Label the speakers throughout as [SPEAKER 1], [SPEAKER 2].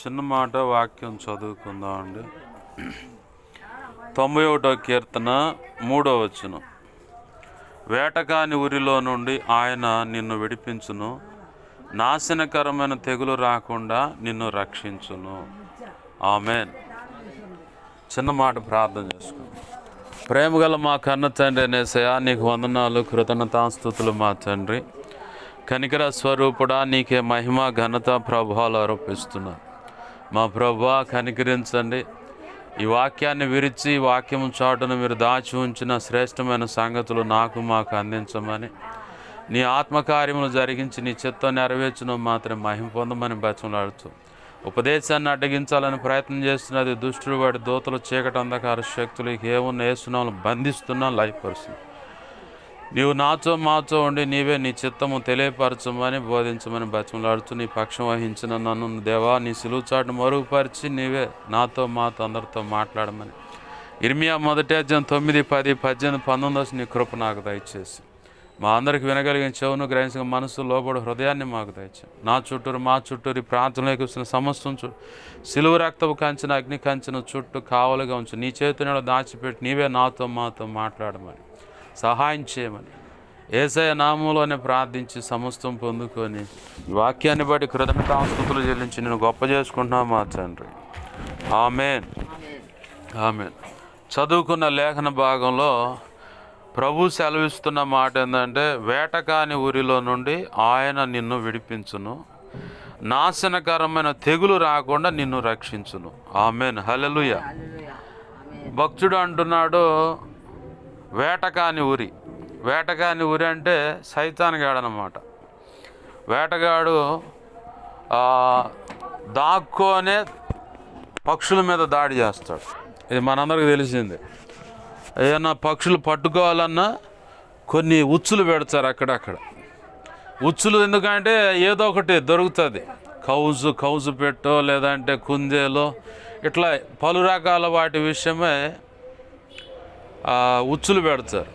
[SPEAKER 1] చిన్న మాట వాక్యం చదువుకుందాం అండి. 91వ కీర్తన 3వ వచనం. వేటకాని ఊరిలో నుండి ఆయన నిన్ను విడిపించును, నాశనకరమైన తెగులు రాకుండా నిన్ను రక్షించును. ఆమేన్. చిన్న మాట ప్రార్థన చేసుకుందాం. ప్రేమగల మా కన్న తండ్రి యేసయ్యా, నీకు వందనాలు, కృతజ్ఞతాస్తుతులు మా తండ్రి. కనికర స్వరూపుడా, నీకే మహిమ ఘనత ప్రభావాలు ఆరోపిస్తున్నా. మా ప్రభువా, కనికరించండి. ఈ వాక్యాన్ని విరిచి వాక్యం చాటును మీరు దాచి ఉంచిన శ్రేష్టమైన సంగతులు మాకు అందించమని, నీ ఆత్మకార్యములు జరిగించి నీ చిత్తం నెరవేర్చును మాత్రం మహిమ పొందమని బతిమలాడుతూ, ఉపదేశాన్ని అడ్డగించాలని ప్రయత్నం చేస్తున్నది దుష్టుడు, వాడి దూతలు, చీకటి అంధకార శక్తులు ఏమున్న వేస్తున్నాను బంధిస్తున్నా, లయపరుస్తుంది. నీవు నాతో మాతో ఉండి నీవే నీ చిత్తము తెలియపరచమని బోధించమని బతిమలాడుతూ, నీ పక్షం వహించిన నన్ను దేవా నీ సిలువ చాటును మరుగుపరిచి నీవే నాతో మాతో అందరితో మాట్లాడమని ఇర్మియా 1 10 18 19 నీ కృప నాకు దయచేసి మా అందరికి వినగలిగిన చెవును గ్రహించిన మనసు లోబడి హృదయాన్ని మాకు దయచేసి నా చుట్టూరు మా చుట్టూరు ప్రాంతంలోకి వచ్చిన సమస్తం సిలువ రక్తపు కంచిన అగ్ని కంచిన చుట్టూ కావలుగా ఉంచు. నీ చేతిని దాచిపెట్టి నీవే నాతో మాతో మాట్లాడమని సహాయం చేయమని యేసయ్య నామములోనే ప్రార్థించి సమస్తం పొందుకొని వాక్యాన్ని బట్టి కృతజ్ఞతాస్తుతులు చెల్లించి నేను గొప్ప చేసుకుంటున్నా మా తండ్రి. ఆమేన్, ఆమేన్. చదువుకున్న లేఖన భాగంలో ప్రభు సెలవిస్తున్న మాట ఏంటంటే, వేటకాని ఊరిలో నుండి ఆయన నిన్ను విడిపించును, నాశనకరమైన తెగులు రాకుండా నిన్ను రక్షించును. ఆమేన్, హల్లెలూయా. భక్తుడు అంటున్నాడు, వేటకాని ఊరి. వేటకాని ఊరి అంటే సైతానుగాడు అన్నమాట. వేటగాడు దాక్కోనే పక్షుల మీద దాడి చేస్తాడు. ఇది మనందరికీ తెలిసిందే. ఏదన్నా పక్షులు పట్టుకోవాలన్నా కొన్ని ఉచ్చులు పెడతారు అక్కడక్కడ. ఉచ్చులు ఎందుకంటే ఏదో ఒకటి దొరుకుతుంది. కౌజు పెట్టో లేదంటే కుందేలో ఇట్లా పలు రకాల వాటి విషయమే ఉచ్చులు పెడతారు.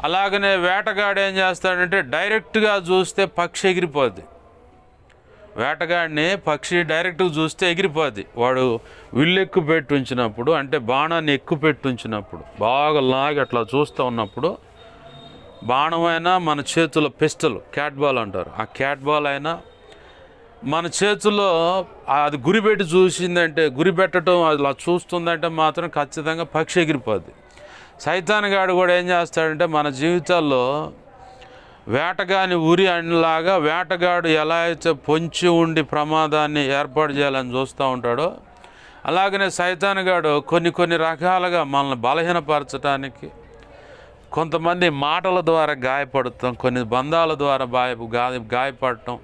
[SPEAKER 1] అలాగనే వేటగాడు ఏం చేస్తాడంటే డైరెక్ట్గా చూస్తే పక్షి ఎగిరిపోద్ది. వేటగాడిని పక్షి డైరెక్ట్గా చూస్తే ఎగిరిపోద్ది. వాడు విల్లు ఎక్కువ పెట్టి ఉంచినప్పుడు, అంటే బాణాన్ని ఎక్కువ పెట్టి ఉంచినప్పుడు, బాగా లాగి అట్లా చూస్తూ ఉన్నప్పుడు బాణమైనా మన చేతుల్లో పిస్టల్, క్యాట్ బాల్ అంటారు, ఆ క్యాట్ బాల్ అయినా మన చేతుల్లో అది గురి పెట్టి చూసిందంటే, గురి పెట్టడం అలా చూస్తుందంటే మాత్రం ఖచ్చితంగా పక్షి ఎగిరిపోద్ది. సైతానుగాడు కూడా ఏం చేస్తాడంటే మన జీవితాల్లో వేటగాని ఊరి అనిలాగా వేటగాడు ఎలా అయితే పొంచి ఉండి ప్రమాదాన్ని ఏర్పాటు చేయాలని చూస్తూ ఉంటాడో, అలాగనే సైతానుగాడు కొన్ని రకాలుగా మనల్ని బలహీనపరచడానికి, కొంతమంది మాటల ద్వారా గాయపడతాం, కొన్ని బంధాల ద్వారా గాయపడటం,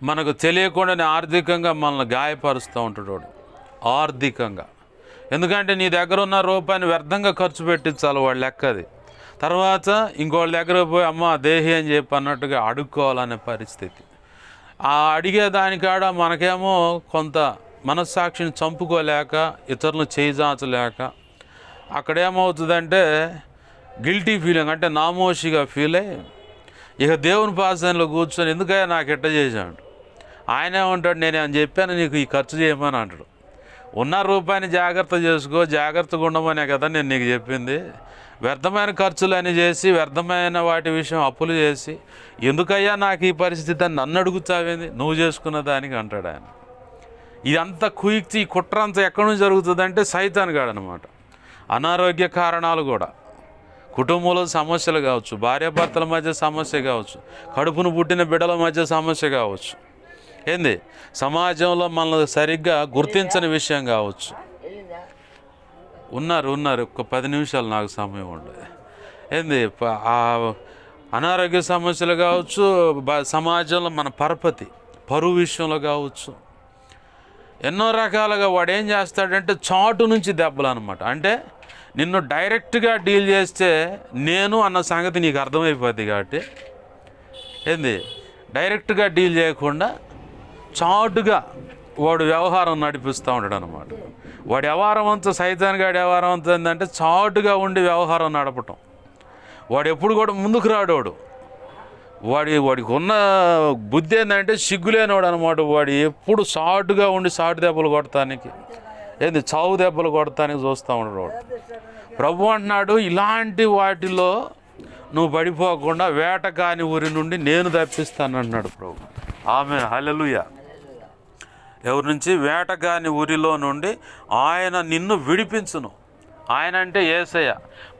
[SPEAKER 1] మనకు తెలియకుండానే ఆర్థికంగా మనల్ని గాయపరుస్తూ ఉంటాడు వాడు. ఆర్థికంగా ఎందుకంటే నీ దగ్గర ఉన్న రూపాయిని వ్యర్థంగా ఖర్చు పెట్టించాలి వాడు లెక్కది. తర్వాత ఇంకోళ్ళ దగ్గర పోయి అమ్మ దేహి అని చెప్పి అన్నట్టుగా అడుక్కోవాలనే పరిస్థితి. ఆ అడిగేదానికాడ మనకేమో కొంత మనస్సాక్షిని చంపుకోలేక, ఇతరులను చేజాచలేక అక్కడేమవుతుందంటే గిల్టీ ఫీలింగ్, అంటే నామోషిగా ఫీల్ అయ్యి ఇక దేవుని పాసనలో కూర్చొని ఎందుకయ్యా నాకు ఎట్ట చేశాడు, ఆయన ఏమంటాడు, నేనేమని చెప్పాను నీకు ఈ ఖర్చు చేయమని అంటాడు. ఉన్న రూపాయిని జాగ్రత్త చేసుకో, జాగ్రత్తగా ఉండమనే కదా నేను నీకు చెప్పింది. వ్యర్థమైన ఖర్చులు అని చేసి, వ్యర్థమైన వాటి విషయం అప్పులు చేసి, ఎందుకయ్యా నాకు ఈ పరిస్థితి అని నన్ను అడుగుతావేంది, నువ్వు చేసుకున్న దానికి అంటాడు ఆయన. ఇదంతా కుయుక్తి, ఈ కుట్ర అంతా ఎక్కడి నుంచి జరుగుతుందంటే సైతానుగాడు అనమాట. అనారోగ్య కారణాలు కూడా, కుటుంబంలో సమస్యలు కావచ్చు, భార్యాభర్తల మధ్య సమస్య కావచ్చు, కడుపును పుట్టిన బిడ్డల మధ్య సమస్య కావచ్చు, ఏంది సమాజంలో మనల్ని సరిగ్గా గుర్తించని విషయం కావచ్చు. ఉన్నారు ఒక 10 నిమిషాలు నాకు సమయం ఉండదు. ఏంది అనారోగ్య సమస్యలు కావచ్చు, సమాజంలో మన పరువు విషయంలో కావచ్చు, ఎన్నో రకాలుగా వాడు ఏం చేస్తాడంటే చాటు నుంచి దెబ్బలు అనమాట. అంటే నిన్ను డైరెక్ట్గా డీల్ చేస్తే నేను అన్న సంగతి నీకు అర్థమైపోద్ది కాబట్టి ఏంది డైరెక్ట్గా డీల్ చేయకుండా చాటుగా వాడు వ్యవహారం నడిపిస్తూ ఉంటాడు అనమాట. వాడి వ్యవహారం అంతా, సైతానుగాడి వ్యవహారం అంతా ఏంటంటే చాటుగా ఉండి వ్యవహారం నడపటం. వాడు ఎప్పుడు కూడా ముందుకు రాడు. వాడికి ఉన్న బుద్ధి ఏంటంటే సిగ్గులేనివాడు అనమాట. వాడు ఎప్పుడు సాటుగా ఉండి సాటు దెబ్బలు కొడటానికి, ఏంది చావు దెబ్బలు కొడటానికి చూస్తూ ఉన్నాడు వాడు. ప్రభు అంటున్నాడు, ఇలాంటి వాటిలో నువ్వు పడిపోకుండా వేట కాని ఊరి నుండి నేను తప్పిస్తాను అన్నాడు ప్రభు. ఆమేన్, హల్లెలూయా. ఎవరి నుంచి? వేట కాని ఊరిలో నుండి ఆయన నిన్ను విడిపించును. ఆయన అంటే యేసయ్య.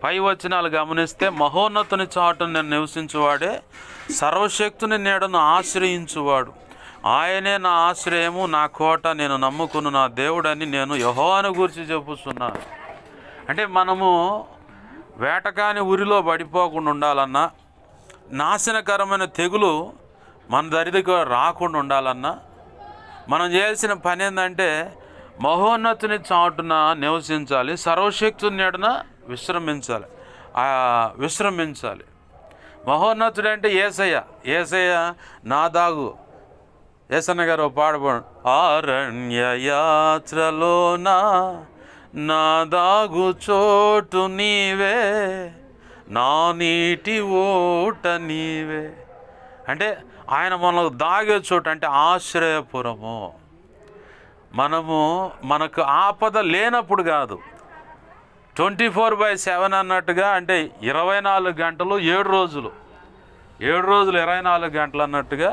[SPEAKER 1] పై వచనాలు గమనిస్తే, మహోన్నతుని చాటును నేను నివసించువాడే, సర్వశక్తుని నీడను ఆశ్రయించువాడు, ఆయనే నా ఆశ్రయము, నా కోట, నేను నమ్ముకున్న నా దేవుడని నేను యెహోవాను గురించి చెప్పుచున్నాను. అంటే మనము వేటకాని ఊరిలో పడిపోకుండా ఉండాలన్నా, నాశనకరమైన తెగులు మన దరిద్రకు రాకుండా ఉండాలన్నా, మనం చేయాల్సిన పని ఏంటంటే మహోన్నతుని చాటున నివసించాలి, సర్వశక్తుని నీడన విశ్రమించాలి. మహోన్నతుడు అంటే యేసయ్య. యేసయ్య నా దాగు. యేసన్న గారు పాడబడు, అరణ్య యాత్రలోన నా దాగు చోటు నీవే, నా నీటి ఓట నీవే. అంటే ఆయన మనకు దాగే చోటు అంటే ఆశ్రయపురము. మనకు ఆపద లేనప్పుడు కాదు, 24/7 అన్నట్టుగా, అంటే 24 గంటలు 7 రోజులు 24 గంటలు అన్నట్టుగా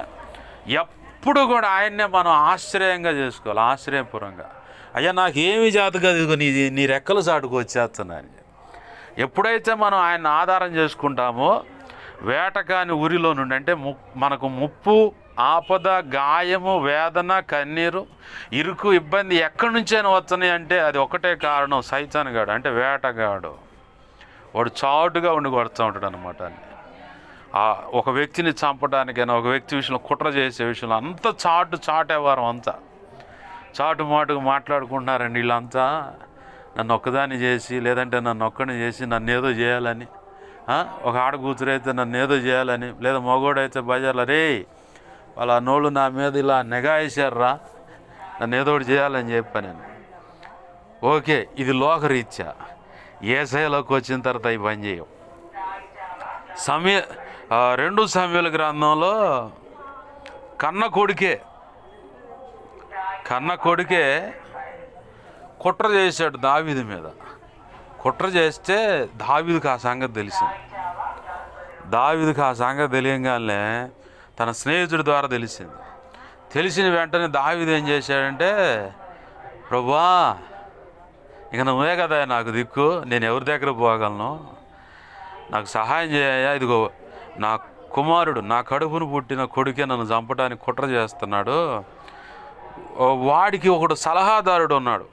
[SPEAKER 1] ఎప్పుడు కూడా ఆయన్నే మనం ఆశ్రయంగా చేసుకోవాలి, ఆశ్రయపురంగా. అయ్యా నాకు ఏమి జాత కాదు, నీ రెక్కల చాటుకు వచ్చేస్తున్నాను. ఎప్పుడైతే మనం ఆయన ఆధారం చేసుకుంటామో వేటకాని ఊరిలో నుండి, అంటే మనకు ముప్పు, ఆపద, గాయము, వేదన, కన్నీరు, ఇరుకు, ఇబ్బంది ఎక్కడి నుంచైనా వస్తున్నాయి అంటే అది ఒకటే కారణం, సైతానుగాడు. అంటే వేటగాడు. వాడు చాటుగా ఉండి కొడుతూ ఉంటాడు అనమాట. ఒక వ్యక్తిని చంపడానికైనా, ఒక వ్యక్తి విషయంలో కుట్ర చేసే విషయంలో అంతా చాటేవారం, అంతా చాటు మాటుకు మాట్లాడుకుంటున్నారండి వీళ్ళంతా. నన్ను ఒక్కదాన్ని చేసి, లేదంటే నన్ను ఒక్కడిని చేసి నన్ను ఏదో చేయాలని, ఒక ఆడ కూతురైతే నన్ను ఏదో చేయాలని, లేదా మగోడైతే బజార్లో రే వాళ్ళ నోళ్ళు నా మీద ఇలా నిగాయిశారా, నన్ను ఏదో ఒకటి చేయాలని చెప్పాను నేను. ఓకే, ఇది లోకరీత్యా. యేసయ్యలోకి వచ్చిన తర్వాత ఈ పని చేయం. 2 సమూయేలు గ్రంథంలో కన్న కొడుకే కుట్ర చేశాడు దావీదు మీద. కుట్ర చేస్తే దావీదుకు ఆ సంగతి తెలియగానే తన స్నేహితుడి ద్వారా తెలిసిన వెంటనే దావీదు ఏం చేశాడంటే, ప్రభువా ఇక నువ్వే కదా నాకు దిక్కు, నేను ఎవరి దగ్గర పోగలను, నాకు సహాయం చేయ. ఇదిగో నా కుమారుడు, నా కడుపును పుట్టిన కొడుకే నన్ను చంపడానికి కుట్ర చేస్తున్నాడు. వాడికి ఒకడు సలహాదారుడు ఉన్నాడు,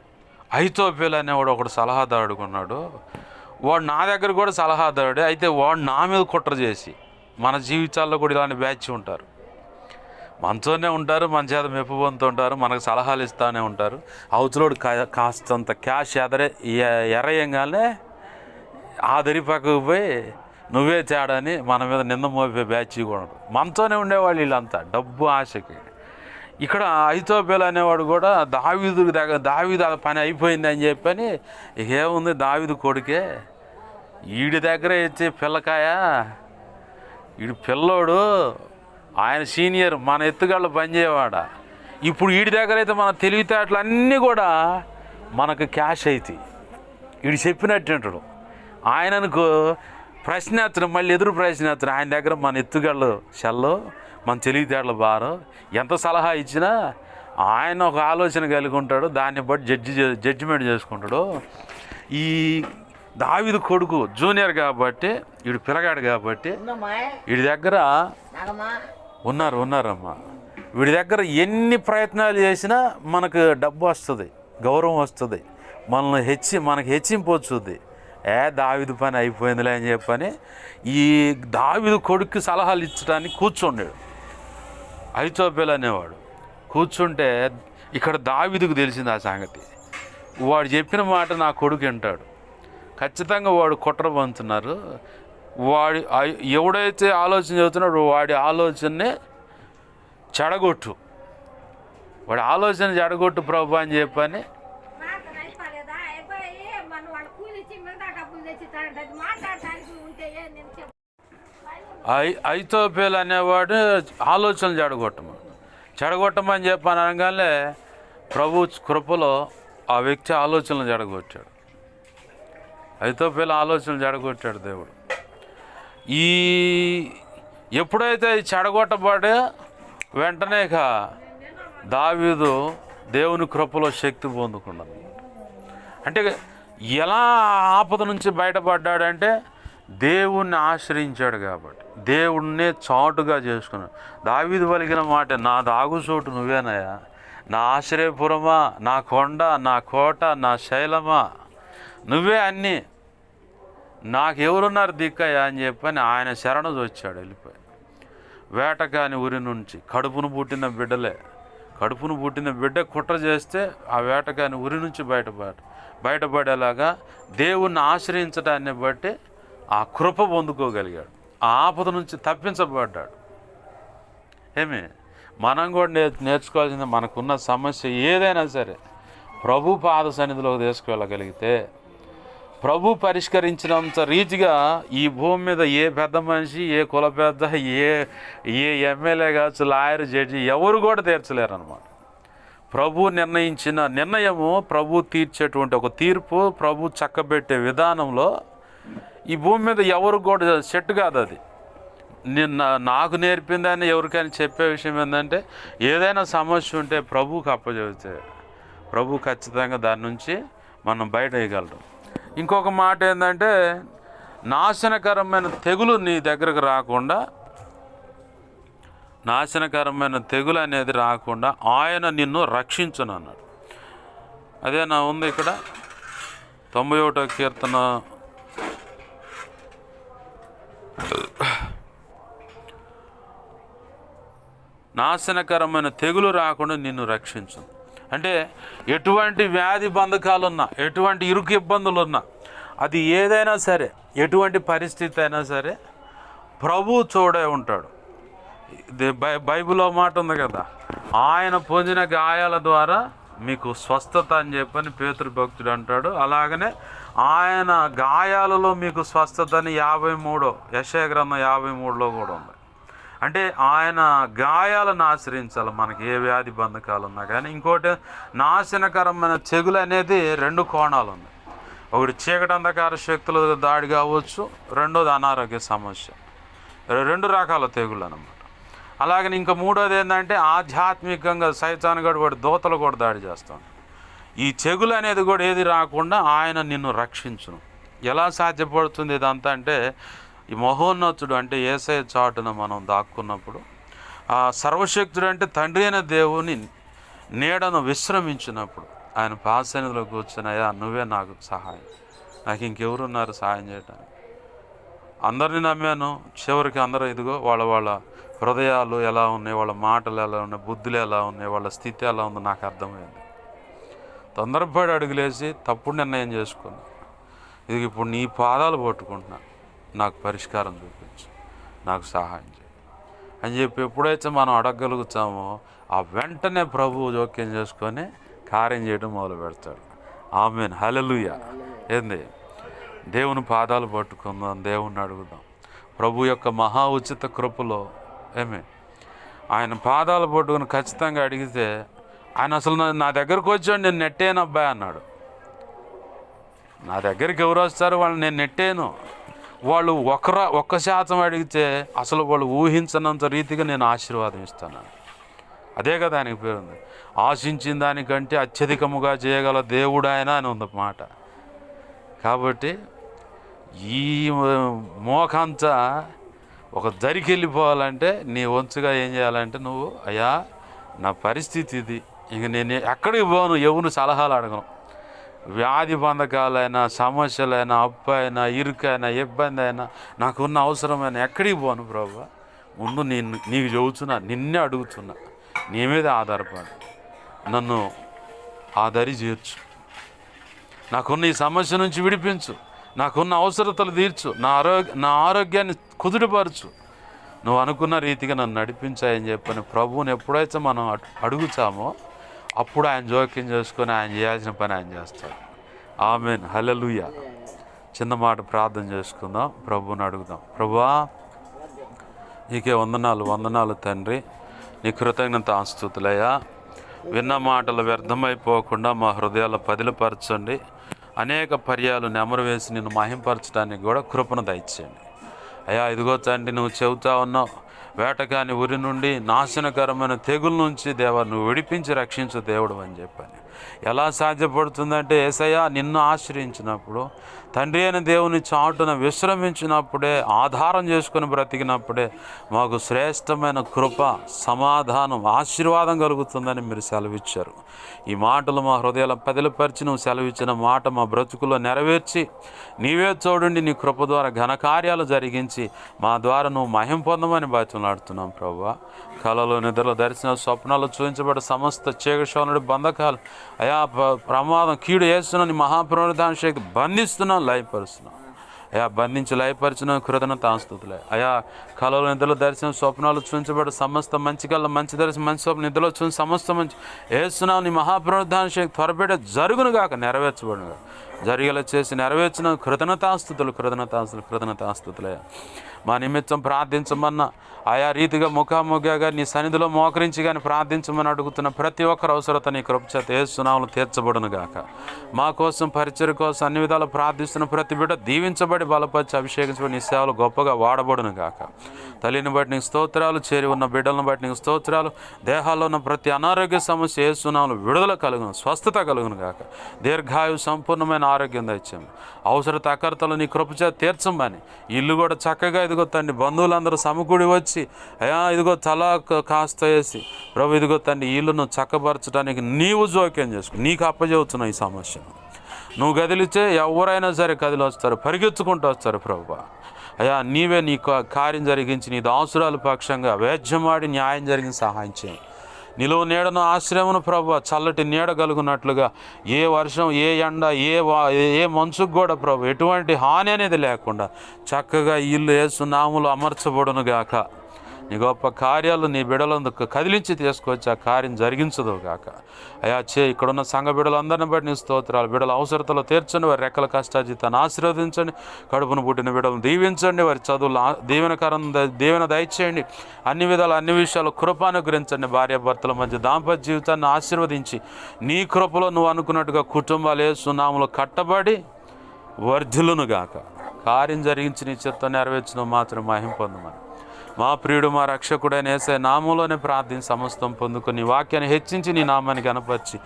[SPEAKER 1] అహితోఫెలు అనేవాడు ఒకడు సలహాదారుడు ఉన్నాడు. వాడు నా దగ్గర కూడా సలహాదారుడే. అయితే వాడు నా మీద కుట్ర చేసి, మన జీవితాల్లో కూడా ఇలాంటి బ్యాచ్ ఉంటారు, మనతోనే ఉంటారు, మన చేత మెప్పు పొందుతుంటారు, మనకు సలహాలు ఇస్తూనే ఉంటారు. అవతలోడు కాస్తంత క్యాష్ ఎరయంగానే ఆదరి పక్కకు పోయి నువ్వే తేడాని మన మీద నింద మోపే బ్యాచ్ కూడా ఉంటారు. మనతోనే ఉండేవాళ్ళు వీళ్ళంతా డబ్బు ఆశకి. ఇక్కడ అహితోఫెలు అనేవాడు కూడా దావీదు పని అయిపోయింది అని చెప్పని, ఏముంది దావీదు కొడుకే, వీడి దగ్గర ఇచ్చే పిల్లకాయ, వీడి పిల్లోడు, ఆయన సీనియర్, మన ఎత్తుగాళ్ళు పనిచేయవాడ, ఇప్పుడు వీడి దగ్గర అయితే మన తెలివితేటలు అన్నీ కూడా మనకు క్యాష్ అవుతాయి. వీడు చెప్పినట్టు ఆయనకు ప్రశ్నేత్తను, మళ్ళీ ఎదురు ప్రశ్నేత్తను. ఆయన దగ్గర మన ఎత్తుగాళ్ళు సెల్లో, మన తెలివితేటలు బారు, ఎంత సలహా ఇచ్చినా ఆయన ఒక ఆలోచన కలిగి ఉంటాడు, దాన్ని బట్టి జడ్జిమెంట్ చేసుకుంటాడు. ఈ దావీదు కొడుకు జూనియర్ కాబట్టి, వీడు పిల్లగాడు కాబట్టి, వీడి దగ్గర ఉన్నారమ్మా, వీడి దగ్గర ఎన్ని ప్రయత్నాలు చేసినా మనకు డబ్బు వస్తుంది, గౌరవం వస్తుంది, మనకు హెచ్చింపు వచ్చుద్ది. దావీదు పని అయిపోయిందిలే అని చెప్పని ఈ దావీదు కొడుకు సలహాలు ఇచ్చడానికి కూర్చుండాడు అహితోఫెలు అనేవాడు. కూర్చుంటే ఇక్కడ దావీదుకు తెలిసింది ఆ సంగతి. వాడు చెప్పిన మాట నా కొడుకు వింటాడు, ఖచ్చితంగా వాడు కుట్ర పంతున్నారు, ఎవడైతే ఆలోచన చెబుతున్నాడో వాడి ఆలోచననే చెడగొట్టు, ప్రభు అని చెప్పని అహితోఫెలు అనేవాడు ఆలోచనలు చెడగొట్టమని చెప్పని అనగానే ప్రభు కృపలో ఆ వ్యక్తి ఆలోచనలు చెడగొట్టాడు. అహితోఫెలు ఆలోచనలు చెడగొట్టాడు దేవుడు. ఎప్పుడైతే చెడగొట్టబడే వెంటనే దావీదు దేవుని కృపలో శక్తి పొందుకున్నాడు. అంటే ఎలా ఆపద నుంచి బయటపడ్డాడంటే దేవుణ్ణి ఆశ్రయించాడు కాబట్టి, దేవుణ్ణే చాటుగా చేసుకున్నాడు. దావీదు పలికిన మాట, నా దాగుచోటు నువ్వేనయ్యా, నా ఆశ్రయపురమా, నా కొండ, నా కోట, నా శైలమా, నువ్వే అన్నీ, నాకెవరున్నారు దిక్కయ్యా అని చెప్పని ఆయన శరణు వచ్చాడు. వెళ్ళిపోయి వేటగాని ఊరి నుంచి కడుపును పుట్టిన బిడ్డ కుట్ర చేస్తే ఆ వేటగాని ఊరి నుంచి బయటపడేలాగా దేవుణ్ణి ఆశ్రయించడాన్ని బట్టి ఆ కృప పొందుకోగలిగాడు. ఆ ఆపద నుంచి తప్పించబడ్డాడు. మనం కూడా నేర్చుకోవాల్సింది, మనకున్న సమస్య ఏదైనా సరే ప్రభు పాద సన్నిధిలోకి తీసుకువెళ్ళగలిగితే, ప్రభు పరిష్కరించినంత రీతిగా ఈ భూమి మీద ఏ పెద్ద మనిషి, ఏ కుల పెద్ద, ఏ ఎమ్మెల్యే కావచ్చు, లాయర్, జడ్జి ఎవరు కూడా తీర్చలేరు అన్నమాట. ప్రభు నిర్ణయించిన నిర్ణయము, ప్రభు తీర్చేటువంటి ఒక తీర్పు, ప్రభు చక్కబెట్టే విధానంలో ఈ భూమి మీద ఎవరు కూడా సెట్ కాదు. అది నాకు నేర్పిందని ఎవరికైనా చెప్పే విషయం ఏంటంటే, ఏదైనా సమస్య ఉంటే ప్రభువుకి అప్పచెబితే ప్రభు ఖచ్చితంగా దాని నుంచి మనం బయట వేయగలరు. ఇంకొక మాట ఏంటంటే, నాశనకరమైన తెగులు నీ దగ్గరకు రాకుండా, నాశనకరమైన తెగులు అనేది రాకుండా ఆయన నిన్ను రక్షించును అన్నాడు. అదేనా ఉంది ఇక్కడ 91వ కీర్తన 'నాశనకరమైన తెగులు రాకుండా నిన్ను రక్షించును. అంటే ఎటువంటి వ్యాధి బంధకాలున్నా, ఎటువంటి ఇరుకు ఇబ్బందులున్నా, అది ఏదైనా సరే, ఎటువంటి పరిస్థితి అయినా సరే ప్రభు చూడే ఉంటాడు. బైబిల్లో మాట ఉంది కదా, ఆయన పొందిన గాయాల ద్వారా మీకు స్వస్థత అని చెప్పని పేతురు భక్తుడు అంటాడు. అలాగనే ఆయన గాయాలలో మీకు స్వస్థత అని 53 యెషయా గ్రంథం 53లో కూడా ఉంది. అంటే ఆయన గాయాలను ఆశ్రయించాలి మనకి ఏ వ్యాధి బంధకాలు ఉన్నా కానీ. ఇంకోటి, నాశనకరమైన తెగులు అనేది 2 కోణాలు ఉన్నాయి. ఒకటి చీకటి అంధకార శక్తుల దాడి కావచ్చు, రెండోది అనారోగ్య సమస్య. 2 రకాల తెగులు అన్నమాట. అలాగని ఇంకా మూడోది ఏంటంటే, ఆధ్యాత్మికంగా సైతానుగాడు వాడి దూతలు కూడా దాడి చేస్తాడు. ఈ తెగులు అనేది కూడా ఏది రాకుండా ఆయన నిన్ను రక్షించును. ఎలా సాధ్యపడుతుంది ఇదంతా అంటే, ఈ మహోన్నతుడు అంటే యేసయ్య చాటున మనం దాక్కున్నప్పుడు, ఆ సర్వశక్తుడు అంటే తండ్రి అయిన దేవుని నీడను విశ్రమించినప్పుడు ఆయన పాసన్నిధిలో కూర్చున్నాయా, నువ్వే నాకు సహాయం, నాకు ఇంకెవరున్నారు సహాయం చేయటానికి. అందరినీ నమ్మాను, చివరికి అందరూ ఇదిగో వాళ్ళ హృదయాలు ఎలా ఉన్నాయి, వాళ్ళ మాటలు ఎలా ఉన్నాయి, బుద్ధులు ఎలా ఉన్నాయి, వాళ్ళ స్థితి ఎలా ఉందో నాకు అర్థమైంది. తొందరపడి అడుగులేసి తప్పుడు నిర్ణయం చేసుకున్నాను. ఇది ఇప్పుడు నీ పాదాలు పట్టుకుంటున్నా, నాకు పరిష్కారం చూపించు, నాకు సహాయం చేయి అని చెప్పి ఎప్పుడైతే మనం అడగగలుగుతామో ఆ వెంటనే ప్రభువు జోక్యం చేసుకొని కార్యం చేయడం మొదలు పెడతాడు. ఆమేన్, హల్లెలూయా. ఏంది, దేవుని పాదాలు పట్టుకుందాం, దేవుణ్ణి అడుగుదాం. ప్రభు యొక్క మహా ఉచిత కృపలో ఆయన పాదాలు పట్టుకుని ఖచ్చితంగా అడిగితే, ఆయన అసలు నా దగ్గరకు వచ్చాడు, నేను నెట్టేను అబ్బాయి అన్నాడు. నా దగ్గరికి ఎవరు వస్తారు, వాళ్ళు నేను నెట్టేను. వాళ్ళు 1% అడిగితే అసలు వాళ్ళు ఊహించనంత రీతిగా నేను ఆశీర్వాదం ఇస్తాను. అదే కదా ఆయనకి పేరుంది, ఆశించిన దానికంటే అత్యధికముగా చేయగల దేవుడు ఆయన అని ఉంది మాట. కాబట్టి ఈ మోకంతా ఒక దరికి వెళ్ళిపోవాలంటే నీ వంచుగా ఏం చేయాలంటే, నువ్వు అయ్యా నా పరిస్థితి ఇది, ఇంక నేను ఎక్కడికి పోను, ఎవరు సలహాలు అడగను. వ్యాధి బంధకాలైనా, సమస్యలైనా, అప్పు అయినా, ఇరుకైనా, ఇబ్బంది అయినా, నాకున్న అవసరమైన ఎక్కడికి పోను ప్రభు, ముందు నీకు చెబుతున్నా, నిన్నే అడుగుతున్నా, నీ మీద ఆధారపడి నన్ను ఆదరి చేర్చు, నాకున్న ఈ సమస్య నుంచి విడిపించు, నాకున్న అవసరతలు తీర్చు, నా ఆరోగ్యాన్ని కుదుటపరచు, నువ్వు అనుకున్న రీతిగా నన్ను నడిపించాయని చెప్పని ప్రభువుని ఎప్పుడైతే మనం అడుగుతామో అప్పుడు ఆయన జోక్యం చేసుకొని ఆయన చేయాల్సిన పని ఆయన చేస్తాడు. ఆమేన్, హల్లెలూయా. చిన్న మాట ప్రార్థన చేసుకుందాం, ప్రభువుని అడుగుదాం. ప్రభువా, నీకే వందనాలు తండ్రి. నీ కృతజ్ఞత ఆస్తుతులయ్యా. విన్న మాటలు వ్యర్థమైపోకుండా మా హృదయాల్లో పదిలపరచండి. అనేక పర్యాలు నెమరు వేసి నిన్ను మహింపరచడానికి కూడా కృపను దయచేయండి అయ్యా. ఇదిగో తండ్రి, నువ్వు చెబుతా ఉన్నావు, వేటగాని ఉరి నుండి, నాశనకరమైన తెగుల నుంచి దేవా నువ్వు విడిపించి రక్షించు దేవుడు అని చెప్పని. ఎలా సాధ్యపడుతుందంటే యేసయ్యా నిన్ను ఆశ్రయించినప్పుడు, తండ్రి అయిన దేవుని చాటున విశ్రమించినప్పుడే, ఆధారం చేసుకుని బ్రతికినప్పుడే మాకు శ్రేష్టమైన కృప, సమాధానం, ఆశీర్వాదం కలుగుతుందని మీరు సెలవిచ్చారు. ఈ మాటలు మా హృదయాల పదిలపరిచి నువ్వు సెలవిచ్చిన మాట మా బ్రతుకులో నెరవేర్చి, నీవే చూడండి నీ కృప ద్వారా ఘనకార్యాలు జరిగించి మా ద్వారా నువ్వు మహిమ పొందమని బాధ్యలాడుతున్నాం ప్రభువా. కళలు, నిద్రలు, దర్శన, స్వప్నాలు చూపించబడే సమస్త చీకటి బంధకాలు అయా, ప్రమాదం, కీడు వేస్తున్నా నీ మహాపునరుద్ధాన శక్తి బంధిస్తున్నాం, లయపరుస్తున్నాం అయా. బంధించి లయపరిచిన కృతజ్ఞత ఆస్తుతులే అయా. కళలు, నిద్రలు, దర్శనం, స్వప్నాలు చూపించబడే సమస్త మంచి కళ, మంచి దర్శనం, మంచి స్వప్నం, నిద్రలో చూసి సమస్త మంచి వేస్తున్నావు నీ మహాపునరుద్ధాన శక్తి త్వరపెట్టే జరుగును గాక, నెరవేర్చబడును, జరిగేలా చేసి నెరవేర్చిన కృతజ్ఞతాస్తుతులే. మా నిమిత్తం ప్రార్థించమన్నా ఆయా రీతిగా ముఖాముఖిగా నీ సన్నిధిలో మోకరించి కానీ ప్రార్థించమని అడుగుతున్న ప్రతి ఒక్కరు అవసరత నీ కృప చేత యేసునామములో తీర్చబడును గాక. మా కోసం, పరిచర్య కోసం అన్ని విధాలు ప్రార్థిస్తున్న ప్రతి బిడ్డ దీవించబడి, బలపరిచి, అభిషేకించబడి నీ సేవలు గొప్పగా వాడబడును గాక. తల్లిని బట్టి నీకు స్తోత్రాలు, చేరి ఉన్న బిడ్డలను బట్టి నీకు స్తోత్రాలు. దేహాల్లో ఉన్న ప్రతి అనారోగ్య సమస్య యేసునామములో విడుదల కలుగును, స్వస్థత కలుగును గాక. దీర్ఘాయువు, సంపూర్ణమైన ఆరోగ్యం దయచేయమని, అవసరత అకర్తలు నీ కృప చేత తీర్చమని. ఇల్లు కూడా చక్కగా ఇదిగో తండ్రి బంధువులందరూ సమకూడి వచ్చి అయ్యా ఇదిగో తలా కాస్త వేసి ప్రభు ఇదిగో తండ్రి ఇల్లును చక్కపరచడానికి నీవు జోక్యం చేసుకో. నీకు అప్పచెబుతున్నావు ఈ సమస్యను. నువ్వు కదిలితే ఎవరైనా సరే కదిలి వస్తారు, పరిగెత్తుకుంటూ వస్తారు ప్రభు. అయ్యా నీవే నీ కార్యం జరిగించి నీ దాసురాలు పక్షంగా వేద్యమాడి న్యాయం జరిగిన సహాయం చేయండి. నిలువ నీడను, ఆశ్రయమును ప్రభు, చల్లటి నీడ కలుగున్నట్లుగా ఏ వర్షం, ఏ ఎండ, ఏ మంచుకు కూడా ప్రభు ఎటువంటి హాని అనేది లేకుండా చక్కగా ఇల్లు యేసునామములో అమర్చబడును గాక. నీ గొప్ప కార్యాలు నీ బిడ్డలందుకు కదిలించి తీసుకొచ్చి ఆ కార్యం జరిగించదు గాక. అయా ఇక్కడున్న సంఘ బిడ్డలందరిని బట్టి నీ స్తోత్రాలు. బిడ్డల అవసరతలో తీర్చండి, వారి రెక్కల కష్టాజీతాన్ని ఆశీర్వదించండి, కడుపును పుట్టిన బిడ్డలను దీవించండి, వారి చదువులు దీవెన దయచేయండి. అన్ని విధాలు, అన్ని విషయాలు కృపానుగ్రహించండి. భార్యాభర్తల మధ్య దాంపత్య జీవితాన్ని ఆశీర్వదించి నీ కృపలో నువ్వు అనుకున్నట్టుగా కుటుంబాలు యేసునామములో కట్టబడి వర్ధిల్లును గాక. కార్యం జరిగించి నీ చిత్తం నెరవేర్చిన మాత్రం మహిమ పొందమని మా ప్రియుడు, మా రక్షకుడైన యేసయ్య నామములోనే ప్రార్థించి సమస్తం పొందుకొని వాక్యాన్ని హెచ్చించి నీ నామాన్ని కనపరిచి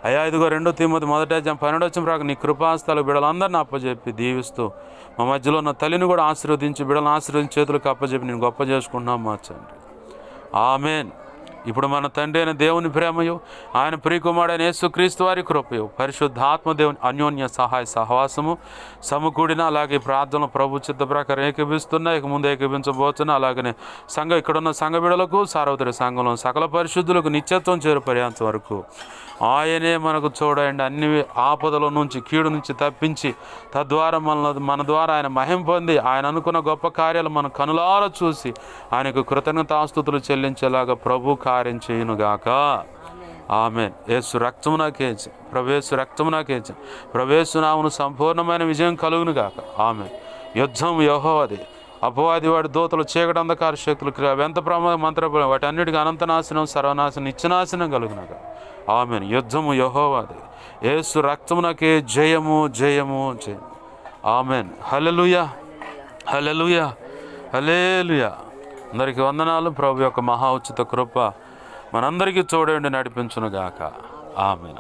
[SPEAKER 1] అయ్యా ఇదిగో 2 తిమోతి 1:12 నీ కృపాస్థలు బిడ్డలందరినీ అప్పచెప్పి దీవిస్తూ మా మధ్యలో ఉన్న తల్లిని కూడా ఆశీర్వదించి, బిడ్డలను ఆశీర్వదించి చేతులకు అప్పచెప్పి నేను గొప్ప చేసుకుంటున్నాం మా తండ్రి. ఆమెన్. ఇప్పుడు మన తండ్రి అయిన దేవుని ప్రేమయు, ఆయన ప్రియకుమారుడైన యేసుక్రీస్తు వారి కృపయు, పరిశుద్ధాత్మ దేవుని అన్యోన్య సహాయ సహవాసము సమకూడిన, అలాగే ప్రార్థనలు ప్రభు చిత్త ప్రకారం ఏకీభిస్తున్నా, ఇక ముందు ఏకీభించబోతున్నా. అలాగనే ఇక్కడున్న సంఘ బిడ్డలకు, సార్వత్రిక సంఘంలో సకల పరిశుద్ధులకు నిత్యత్వం చేరు పర్యంతం వరకు ఆయనే మనకు చూడండి. అన్ని ఆపదల నుంచి, కీడు నుంచి తప్పించి తద్వారా మన ద్వారా ఆయన మహిమ పొంది ఆయన అనుకున్న గొప్ప కార్యాలు మన కనులారా చూసి ఆయనకు కృతజ్ఞతాస్తుతులు చెల్లించేలాగా ప్రభు కార్యం చేయునుగాక. ఆమెన్. యేసు రక్తమునకేచి, ప్రవేశు రక్తమునకేచి, ప్రవేశునామును సంపూర్ణమైన విజయం కలుగును గాక. ఆమెన్. యుద్ధం యెహోవాది, అపవాది వాడి దూతలు, చీకటి, అంధకార శక్తులు, ఎంత ప్రమాదం, మంత్రబలం, వాటి అన్నిటికీ అనంతనాశనం, సర్వనాశనం, నిత్యనాశనం కలుగునగా. ఆమెన్. యుద్ధము యెహోవాది, యేసు రక్తమునకే జయము, జయము, జయం. ఆమెన్. హల్లెలూయా, హల్లెలూయా, హల్లెలూయా. అందరికీ వందనాలు. ప్రభు యొక్క మహా ఉచిత కృప మనందరికీ చూడండి నడిపించునుగాక. ఆమెన్.